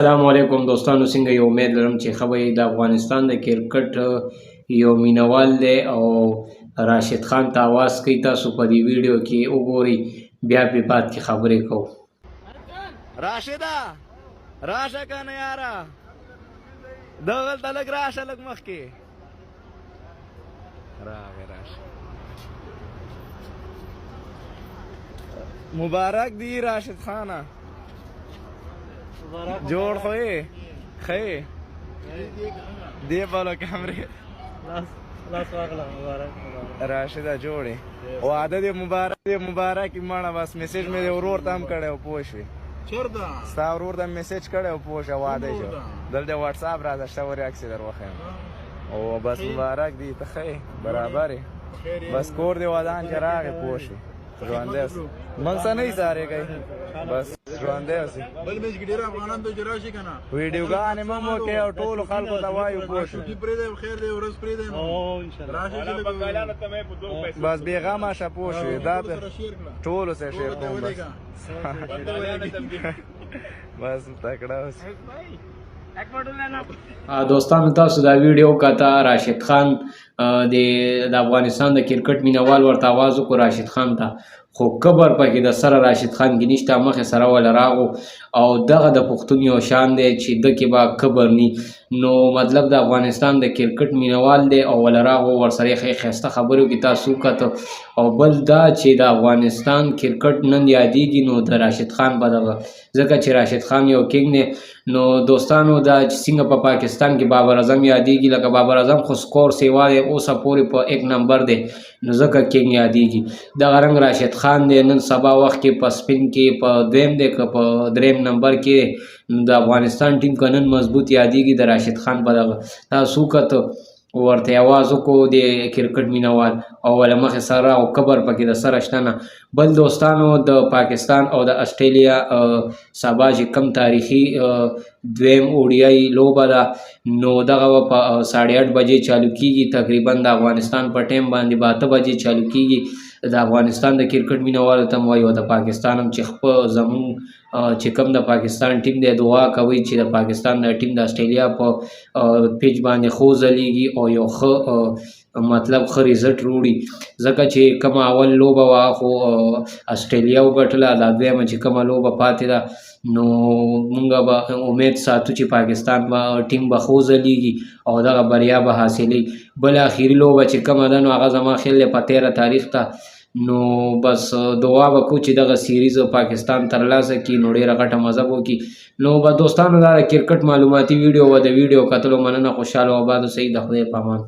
السلام علیکم دوستانو، څنګه یو امید لرم چې ښه به یې. د افغانستان د کرکټ یو مینوال دی او راشد خان ته اواز کوي. تاسو په دې ویډیو کې وګورئ، بیا پرې بعد کې خبرې کوو. راشده راشه کنه یاره، دغلته لږ راشه، لږ مخکې راغی. راشه مبارک دی راشد خانه، جوړ خو یې ښه دی بالو کمرې راشده جوړې واده دی. مبارک ماڼه بس میسیج مې ورور ته هم کړی و، پوه شوې؟ ستا ورور ته میسیج کړی و، پوه شه؟ واده شو دلته واټساپ راته شته، ورې عکس یې در وښیم. او بس مبارک دی، ته ښه برابر یې. بس کور دی ودان چې راغې، پوه شوې؟ ژوندی اوسې، موږ څه نه ایسارېږئ، بس ژوندی اوسې. ویډیوګانې مه مو کوئ او ټولو خلکو ته وایو، پوه شو؟ بس بېغمه شه، پوه شوې؟ دا ټولو سره شیر کوم بس. بس تکړه اوسې. دوستانو، تاسو دا ویډیو کته راشد خان د افغانستان د کرکټ مینوال ورته اواز وکړو راشد خان ته، خو کبر پکې د سره راشد خان کې نشته، مخې سره وله راغو. او دغه د پښتون یو شان دی چې ده کې به کبر نی. نو مطلب د افغانستان د کرکټ مینوال دی او وله راغو، ورسره یې ښایسته خبرې وکړي. تاسو وکتو. او بل دا چې د افغانستان کرکټ نن یادېږي نو د راشد خان په دغه، ځکه چې راشد خان یو کینګ دی. نو دوستانو، دا چې څنګه په پاکستان کې بابر اعظم یادېږي، لکه بابر اعظم خو سکور سیوا دی، اوسه پورې په 1 نمبر دی، نو ځکه کینګ یادېږي. دغه رنګ راشد خان دی، نن سبا وخت کې په سپین کې په 2م دی که په 3م نمبر کې د افغانستان ټیم که نن مضبوط یادېږي د راشد خان په دغه. تاسو وکتو، ورته اواز وکړو د کرکټ مینوال، او له مخې سره او کبر پکې د سره شته نه. بل دوستانو، د پاکستان او د اسټرالیا سبا چې کم تاریخي 2م اوډیای لوبه ده، نو دغه به په 8:30 بجې چالو کېږي، تقریبا د افغانستان په ټایم باندې به 8 بجې چالو کېږي. د افغانستان د کرکټ مینوالو ته م وایو، او د پاکستان هم چې زمونږ چې کوم د پاکستان ټیم دی، دعا کوئ چې د پاکستان د ټیم د اسټرالیا په پیچ باندې ښه وځلیږي او یو ښه مطلب ښه ریزلټ وروړي. ځکه چې کومه اول لوبه وه خو اسټرالیا وګټله، دا دویمه چې کومه لوبه پاتې ده، نو مونږ به امید ساتو چې پاکستان به ټیم به ښه وځلیږي او دغه بریا به حاصلوي. بله اخري لوبه چې کومه ده، نو هغه زما خیال دی په 13 تاریخ ته. نو بس دعا به کوو چې دغه سیریز پاکستان ترلاسه کړي، نو ډېره غټه مزه به وکړي. نو به دوستانو، دا د کرکټ معلوماتي ویډیو و، د ویډیو کتلو مننه. خوشحاله او آباد اوسئ. د خدای په امان.